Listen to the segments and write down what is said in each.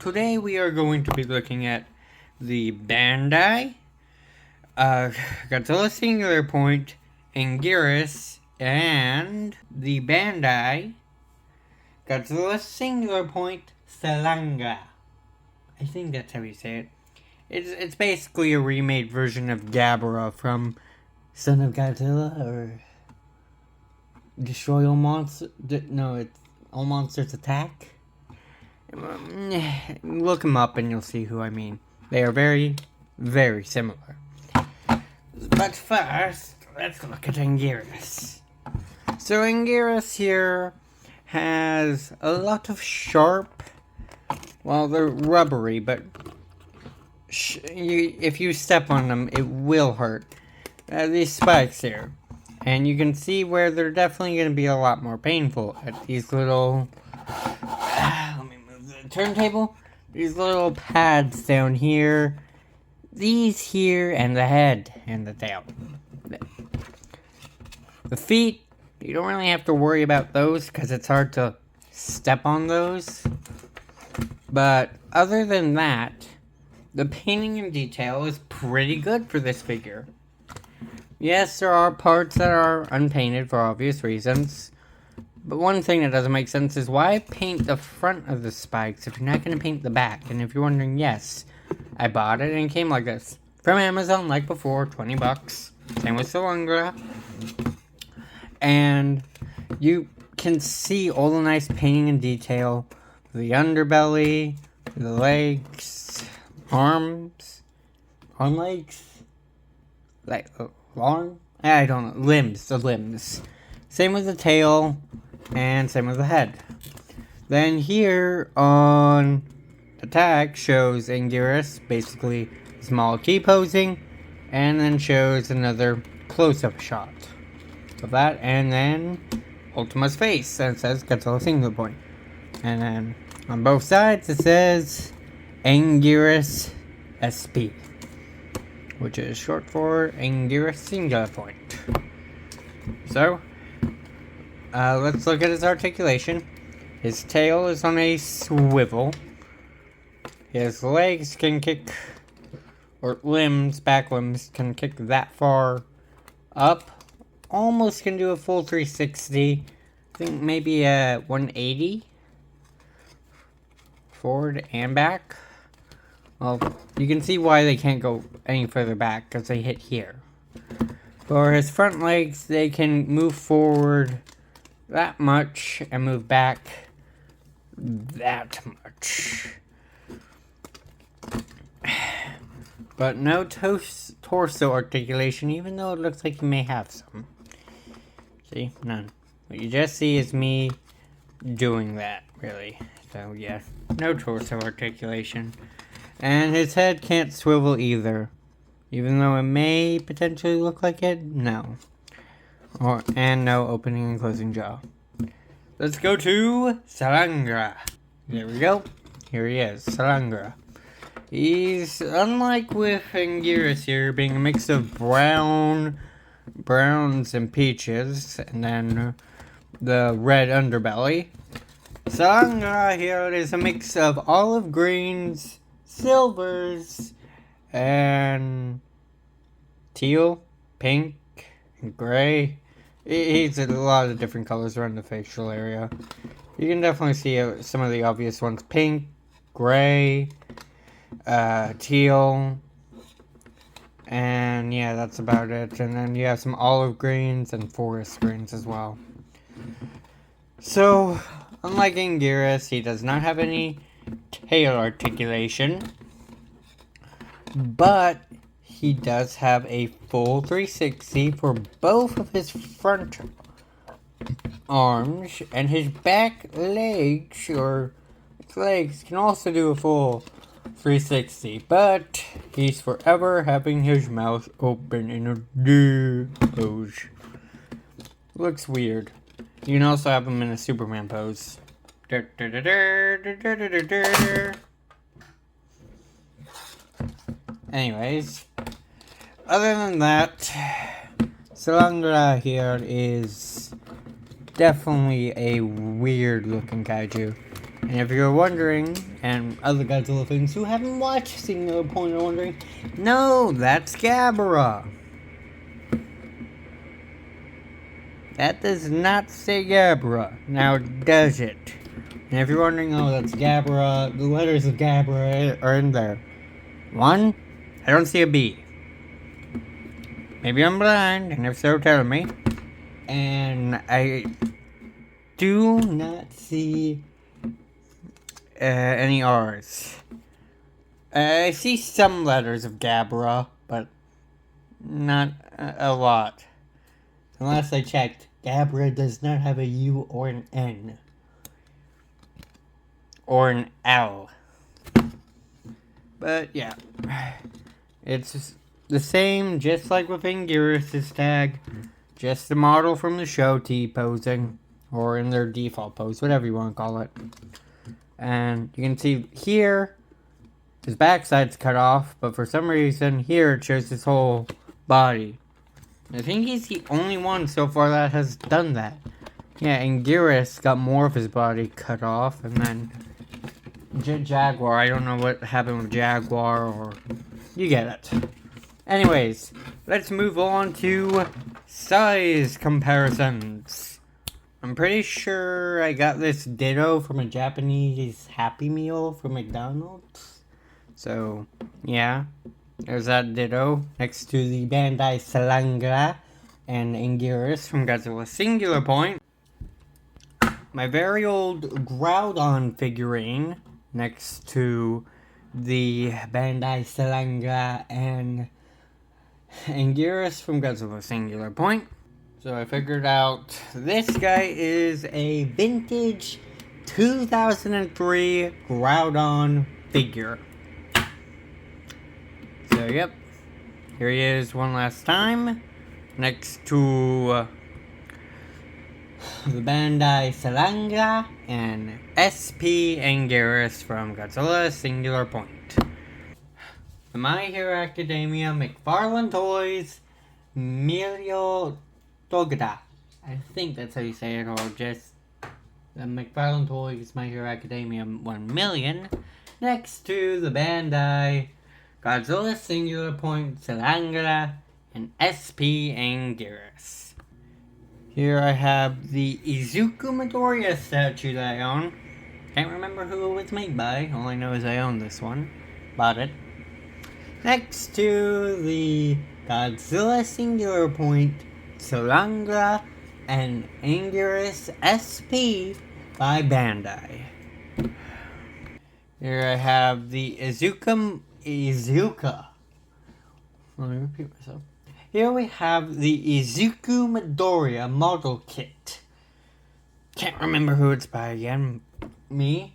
today we are going to be looking at the Bandai, Godzilla Singular Point, Anguirus, and the Bandai, Godzilla Singular Point, Salunga. I think that's how you say it. It's basically a remade version of Gabra from Son of Godzilla, or Destroy All Monsters. No, it's All Monsters Attack. Look them up and you'll see who I mean. They are very, very similar. But first, let's look at Anguirus. So Anguirus here has a lot of sharp, well, they're rubbery, but if you step on them, it will hurt. These spikes here. And you can see where they're definitely going to be a lot more painful at these little... let me move the turntable. These little pads down here. These here, and the head and the tail. The feet, you don't really have to worry about those because it's hard to step on those. But other than that, the painting and detail is pretty good for this figure. Yes, there are parts that are unpainted for obvious reasons. But one thing that doesn't make sense is why paint the front of the spikes if you're not going to paint the back? And if you're wondering, yes, I bought it and it came like this. From Amazon, like before, 20 bucks. Same with Salunga. And you can see all the nice painting and detail. The underbelly, the legs, arms, legs, like arm. I don't know, limbs, the limbs. Same with the tail, and same with the head. Then here on the tag shows Anguirus, basically small T-posing, and then shows another close-up shot of that, and then Ultima's face, and it says Godzilla Singular Point. And then on both sides it says Anguirus SP, which is short for Anguirus Singular Point. So, let's look at his articulation. His tail is on a swivel. His legs can kick, or limbs, back limbs, can kick that far up. Almost can do a full 360. I think maybe a 180. Forward and back. Well, you can see why they can't go any further back, because they hit here. For his front legs, they can move forward that much and move back that much. But no torso articulation, even though it looks like he may have some. See? None. What you just see is me doing that, really. So, yeah. No torso articulation. And his head can't swivel either. Even though it may potentially look like it, no. And no opening and closing jaw. Let's go to Salunga. There we go. Here he is, Salunga. He's, unlike with Anguirus here, being a mix of browns and peaches, and then the red underbelly. Salunga here is a mix of olive greens, silvers, and teal, pink, and gray. He's a lot of different colors around the facial area. You can definitely see some of the obvious ones. Pink, gray, teal, and yeah, that's about it. And then you have some olive greens and forest greens as well. So, unlike Anguirus, he does not have any tail articulation, but he does have a full 360 for both of his front arms, and his back legs, or his legs, can also do a full 360, but he's forever having his mouth open in a D pose. Looks weird. You can also have him in a Superman pose. Anyways, other than that, Salunga here is definitely a weird looking kaiju. And if you're wondering, and other Godzilla fans who haven't watched Singular Point are wondering, no, that's Gabara. That does not say Gabara. Now, does it? And if you're wondering, oh, that's Gabara, the letters of Gabara are in there. 1, I don't see a B. Maybe I'm blind, and if so, tell me. And I do not see any R's. I see some letters of Gabara, but not a lot. Unless I checked, Gabara does not have a U or an N. Or an L. But yeah, it's the same, just like with Anguirus' tag. Just the model from the show T-posing. Or in their default pose, whatever you want to call it. And you can see here, his backside's cut off, but for some reason here it shows his whole body. I think he's the only one so far that has done that. Yeah, Anguirus got more of his body cut off, and then Jaguar, I don't know what happened with Jaguar, or you get it. Anyways, let's move on to size comparisons. I'm pretty sure I got this Ditto from a Japanese Happy Meal from McDonald's. So, yeah. There's that Ditto next to the Bandai Salunga and Anguirus from Godzilla Singular Point. My very old Groudon figurine next to the Bandai Salunga and Anguirus from Godzilla Singular Point. So I figured out this guy is a vintage 2003 Groudon figure. So yep, here he is one last time, next to the Bandai Salunga and SP Anguirus from Godzilla Singular Point. The My Hero Academia McFarlane Toys Milio Togda. I think that's how you say it, or just the McFarlane Toys My Hero Academia 1 million, next to the Bandai Godzilla Singular Point Salunga and SP Anguirus. Here I have the Izuku Midoriya statue that I own. Can't remember who it was made by, all I know is I own this one. Bought it. Next to the Godzilla Singular Point Salunga and Anguirus SP by Bandai. Here I have the Izuka. Let me repeat myself. Here we have the Izuku Midoriya model kit. Can't remember who it's by again. Me.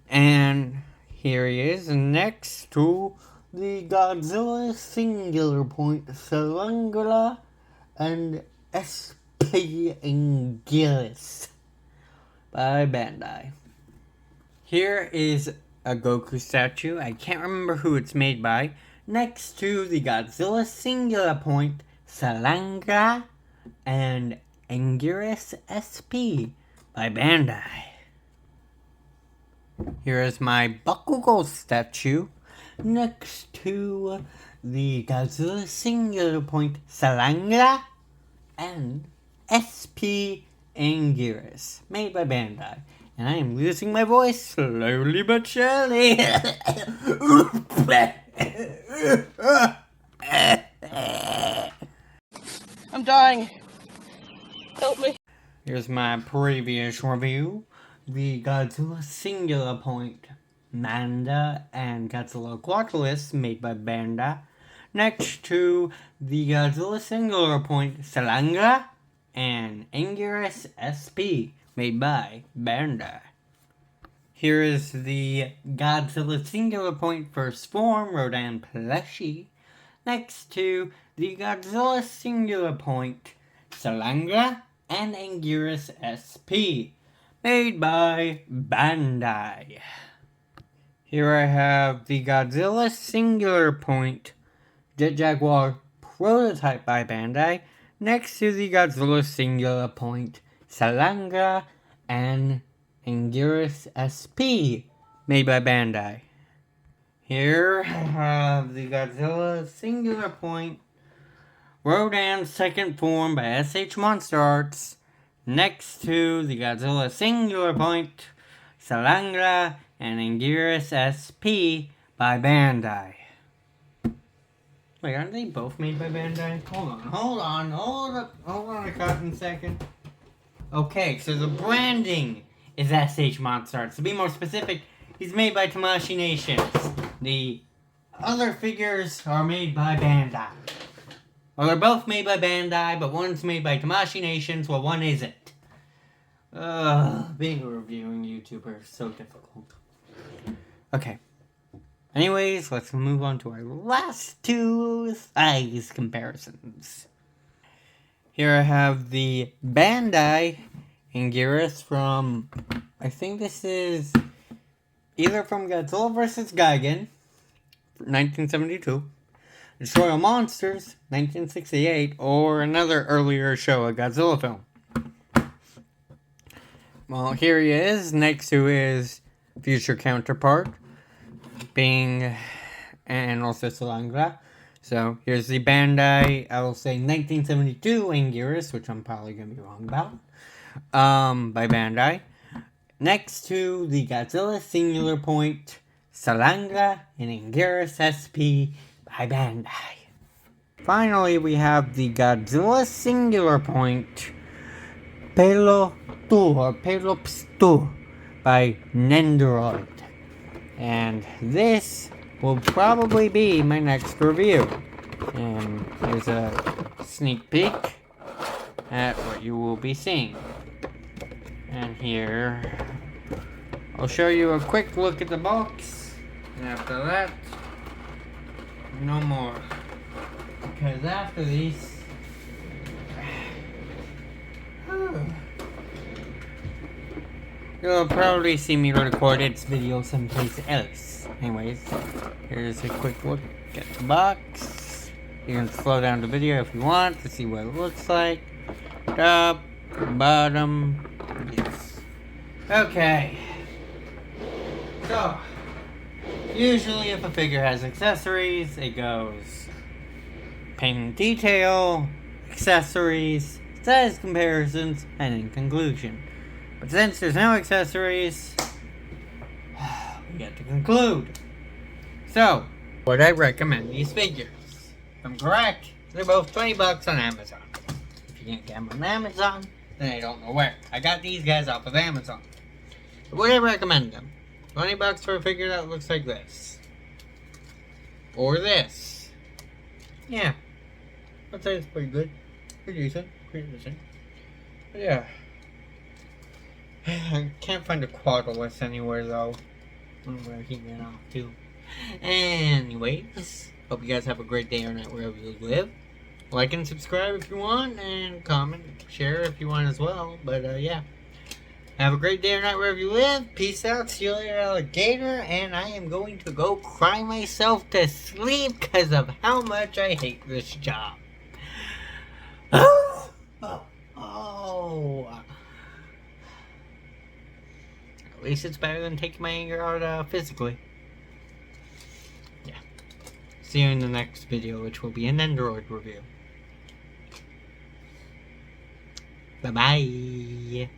And here he is next to the Godzilla Singular Point Salunga and SP Anguirus by Bandai. Here is a Goku statue. I can't remember who it's made by. Next to the Godzilla Singular Point Salunga and Anguirus SP by Bandai. Here is my Bakugo statue next to the Godzilla Singular Point Salunga and SP Anguirus made by Bandai. And I am losing my voice slowly but surely. I'm dying. Help me. Here's my previous review. The Godzilla Singular Point Manda and Godzilla Quadralis made by Bandai. Next to the Godzilla Singular Point Salunga and Anguirus SP made by Bandai. Here is the Godzilla Singular Point First Form Rodan plushie next to the Godzilla Singular Point Salunga and Anguirus SP made by Bandai. Here I have the Godzilla Singular Point Jet Jaguar prototype by Bandai next to the Godzilla Singular Point Salunga and Anguirus SP, made by Bandai. Here I have the Godzilla Singular Point, Rodan's second form by SH Monster Arts, next to the Godzilla Singular Point, Salunga, and Anguirus SP by Bandai. Wait, aren't they both made by Bandai? Hold on a cotton second. Okay, so the branding is SH Monster Arts. To be more specific, he's made by Tamashii Nations. The other figures are made by Bandai. Well, they're both made by Bandai, but one's made by Tamashii Nations, while one isn't. Being a reviewing YouTuber is so difficult. Okay. Anyways, let's move on to our last two size comparisons. Here I have the Bandai Anguirus from, I think this is either from Godzilla vs. Gigan, 1972, Destroy Monsters, 1968, or another earlier show, a Godzilla film. Well, here he is, next to his future counterpart, being, and also Salunga. So, here's the Bandai, I will say 1972 Anguirus, which I'm probably going to be wrong about, by Bandai. Next to the Godzilla Singular Point, Salunga, and Anguirus SP by Bandai. Finally, we have the Godzilla Singular Point, Pelo Tu, or Pelops Tu, by Nendoroid. And this will probably be my next review. And here's a sneak peek at what you will be seeing. And here, I'll show you a quick look at the box. And after that, no more. Because after these, you'll probably see me record its video someplace else. Anyways, here's a quick look at the box. You can slow down the video if you want to see what it looks like. Top, bottom, yes. Okay. So, usually if a figure has accessories, it goes paint detail, accessories, size comparisons, and in conclusion. But since there's no accessories, we get to conclude. So, would I recommend these figures? If I'm correct, they're both $20 on Amazon. If you can't get them on Amazon, then I don't know where. I got these guys off of Amazon. But would I recommend them? $20 for a figure that looks like this. Or this. Yeah. I'd say it's pretty good. Pretty decent. Pretty decent. But yeah. I can't find a Quadralus anywhere though. I don't know where he went off to. Anyways, hope you guys have a great day or night wherever you live. Like and subscribe if you want, and comment, share if you want as well. But yeah. Have a great day or night wherever you live. Peace out. See you later, alligator. And I am going to go cry myself to sleep because of how much I hate this job. At least it's better than taking my anger out physically. Yeah. See you in the next video, which will be an Android review. Bye-bye.